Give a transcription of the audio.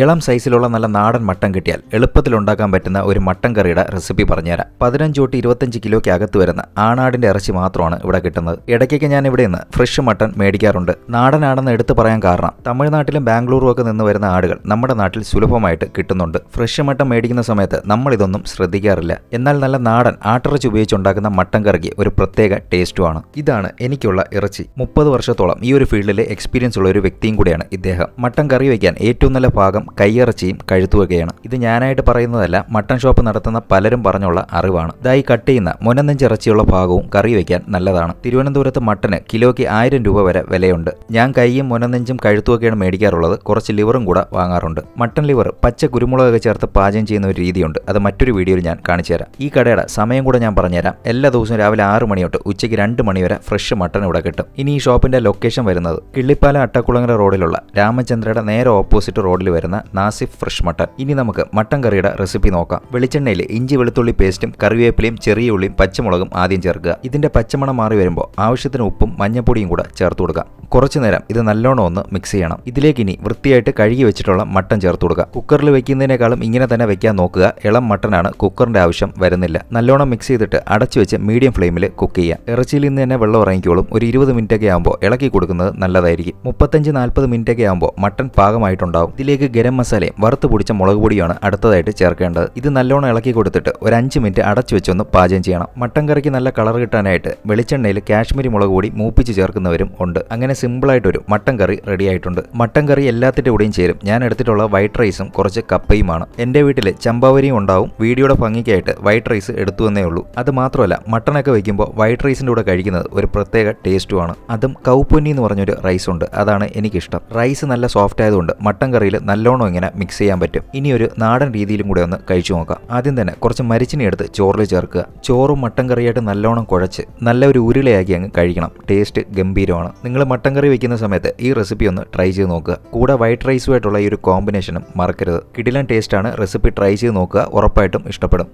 ഇളം സൈസിലുള്ള നല്ല നാടൻ മട്ടൻ കിട്ടിയാൽ എളുപ്പത്തിൽ ഉണ്ടാക്കാൻ പറ്റുന്ന ഒരു മട്ടൻ കറിയുടെ റെസിപ്പി പറഞ്ഞുതരാം. 15 തൊട്ട് 25 കിലോയ്ക്ക് അകത്ത് വരുന്ന ആണാടിന്റെ ഇറച്ചി മാത്രമാണ് ഇവിടെ കിട്ടുന്നത്. ഇടയ്ക്കൊക്കെ ഞാൻ ഇവിടെ നിന്ന് ഫ്രഷ് മട്ടൻ മേടിക്കാറുണ്ട്. നാടനാണെന്ന് എടുത്തു പറയാൻ കാരണം തമിഴ്നാട്ടിലും ബാംഗ്ലൂരും ഒക്കെ നിന്ന് വരുന്ന ആടുകൾ നമ്മുടെ നാട്ടിൽ സുലഭമായിട്ട് കിട്ടുന്നുണ്ട്. ഫ്രഷ് മട്ടൻ മേടിക്കുന്ന സമയത്ത് നമ്മൾ ഇതൊന്നും ശ്രദ്ധിക്കാറില്ല. എന്നാൽ നല്ല നാടൻ ആട്ടിറച്ചി ഉപയോഗിച്ചുണ്ടാക്കുന്ന മട്ടൻ കറിക്ക് ഒരു പ്രത്യേക ടേസ്റ്റുമാണ്. ഇതാണ് എനിക്കുള്ള ഇറച്ചി. 30 വർഷത്തോളം ഈ ഒരു ഫീൽഡിലെ എക്സ്പീരിയൻസ് ഉള്ള ഒരു വ്യക്തിയും കൂടിയാണ് ഇദ്ദേഹം. മട്ടൻ കറി വയ്ക്കാൻ ഏറ്റവും നല്ല ഭാഗം കൈയിറച്ചിയും കഴുത്തുവകയാണ്. ഇത് ഞാനായിട്ട് പറയുന്നതല്ല, മട്ടൻ ഷോപ്പ് നടത്തുന്ന പലരും പറഞ്ഞുള്ള അറിവാണ്. ഇതായി കട്ട് ചെയ്യുന്ന മുനനെഞ്ചിറച്ചിയുള്ള ഭാഗവും കറി വയ്ക്കാൻ നല്ലതാണ്. തിരുവനന്തപുരത്ത് മട്ടന് കിലോയ്ക്ക് 1000 രൂപ വരെ വിലയുണ്ട്. ഞാൻ കൈയും മുനനെഞ്ചും കഴുത്തുവൊക്കെയാണ് മേടിക്കാറുള്ളത്. കുറച്ച് ലിവറും കൂടെ വാങ്ങാറുണ്ട്. മട്ടൻ ലിവർ പച്ച കുരുമുളകൊക്കെ ചേർത്ത് പാചകം ചെയ്യുന്ന ഒരു രീതിയുണ്ട്. അത് മറ്റൊരു വീഡിയോയിൽ ഞാൻ കാണിച്ചു തരാം. ഈ കടയുടെ സമയം കൂടെ ഞാൻ പറഞ്ഞുതരാം. എല്ലാ ദിവസവും രാവിലെ 6 മണി തൊട്ട് ഉച്ചയ്ക്ക് 2 മണി വരെ ഫ്രഷ് മട്ടൺ ഇവിടെ കിട്ടും. ഇനി ഈ ഷോപ്പിന്റെ ലൊക്കേഷൻ വരുന്നത് കിള്ളിപ്പാലം അട്ടക്കുളങ്ങര റോഡിലുള്ള രാമചന്ദ്രയുടെ നേരെ ഓപ്പോസിറ്റ് റോഡിൽ വരുന്ന നാസിഫ് ഫ്രഷ് മട്ടൺ. ഇനി നമുക്ക് മട്ടൻ കറിയുടെ റെസിപ്പി നോക്കാം. വെളിച്ചെണ്ണയിൽ ഇഞ്ചി വെളുത്തുള്ളി പേസ്റ്റും കറിവേപ്പിലയും ചെറിയ ഉള്ളിയും പച്ചമുളകും ആദ്യം ചേർക്കുക. ഇതിന്റെ പച്ചമണം മാറി വരുമ്പോൾ ആവശ്യത്തിന് ഉപ്പും മഞ്ഞപ്പൊടിയും കൂടെ ചേർത്ത് കൊടുക്കാം. കുറച്ചു നേരം ഇത് നല്ലോണം ഒന്ന് മിക്സ് ചെയ്യണം. ഇതിലേക്ക് ഇനി വൃത്തിയായിട്ട് കഴുകി വെച്ചിട്ടുള്ള മട്ടൻ ചേർത്ത് കൊടുക്കുക. കുക്കറിൽ വെക്കുന്നതിനേക്കാളും ഇങ്ങനെ തന്നെ വെക്കാൻ നോക്കുക. ഇളം മട്ടനാണ്, കുക്കറിന്റെ ആവശ്യം വരുന്നില്ല. നല്ലോണം മിക്സ് ചെയ്തിട്ട് അടച്ചു വെച്ച് മീഡിയം ഫ്ലെയിമിൽ കുക്ക് ചെയ്യുക. ഇറച്ചിയിൽ നിന്ന് തന്നെ വെള്ളം ഇറങ്ങിക്കോളും. ഒരു 20 മിനിറ്റൊക്കെ ആകുമ്പോൾ ഇളക്കി കൊടുക്കുന്നത് നല്ലതായിരിക്കും. 35-40 മിനിറ്റൊക്കെ ആകുമ്പോൾ മട്ടൻ പാകമായിട്ടുണ്ടാവും. ഇതിലേക്ക് ഗരം മസാലയും വറുത്ത് പൊടിച്ച മുളക് പൊടിയാണ് അടുത്തതായിട്ട് ചേർക്കേണ്ടത്. ഇത് നല്ലോണം ഇളക്കി കൊടുത്തിട്ട് ഒരു 5 മിനിറ്റ് അടച്ചു വെച്ചൊന്ന് പാചകം ചെയ്യണം. മട്ടൻ കറിക്ക് നല്ല കളർ കിട്ടാനായിട്ട് വെളിച്ചെണ്ണയിൽ കാശ്മീരി മുളക് പൊടി മൂപ്പിച്ച് ചേർക്കുന്നവരും ഉണ്ട്. അങ്ങനെ സിമ്പിളായിട്ടൊരു മട്ടൻ കറി റെഡി ആയിട്ടുണ്ട്. മട്ടൻ കറി എല്ലാത്തിൻ്റെ കൂടെയും ചേരും. ഞാൻ എടുത്തിട്ടുള്ള വൈറ്റ് റൈസും കുറച്ച് കപ്പയുമാണ്. എൻ്റെ വീട്ടിൽ ചമ്പാവരിയും ഉണ്ടാവും. വീഡിയോയുടെ ഭംഗിക്കായിട്ട് വൈറ്റ് റൈസ് എടുത്തു എന്നേ ഉള്ളൂ. അത് മാത്രമല്ല, മട്ടനൊക്കെ വയ്ക്കുമ്പോൾ വൈറ്റ് റൈസിൻ്റെ കൂടെ കഴിക്കുന്നത് ഒരു പ്രത്യേക ടേസ്റ്റുമാണ്. അതും കൗപ്പൊന്നി എന്ന് പറഞ്ഞൊരു റൈസ് ഉണ്ട്. അതാണ് എനിക്കിഷ്ടം. റൈസ് നല്ല സോഫ്റ്റ് ആയതുകൊണ്ട് മട്ടൻ കറിയിൽ നല്ലോണം ഇങ്ങനെ മിക്സ് ചെയ്യാൻ പറ്റും. ഇനി ഒരു നാടൻ രീതിയിലും കൂടെ ഒന്ന് കഴിച്ചു നോക്കാം. ആദ്യം തന്നെ കുറച്ച് മരിച്ചിനി എടുത്ത് ചോറിൽ ചേർക്കുക. ചോറും മട്ടൻ കറിയായിട്ട് നല്ലോണം കുഴച്ച് നല്ല ഒരു ഉരുളയാക്കി അങ്ങ് കഴിക്കണം. ടേസ്റ്റ് ഗംഭീരമാണ്. നിങ്ങൾ മട്ടൻ കറി വയ്ക്കുന്ന സമയത്ത് ഈ റെസിപ്പി ഒന്ന് ട്രൈ ചെയ്ത് നോക്കുക. കൂടെ വൈറ്റ് റൈസുമായിട്ടുള്ള ഈ ഒരു കോമ്പിനേഷനും മറക്കരുത്. കിടിലൻ ടേസ്റ്റാണ്. റെസിപ്പി ട്രൈ ചെയ്ത് നോക്കുക. ഉറപ്പായിട്ടും ഇഷ്ടപ്പെടും.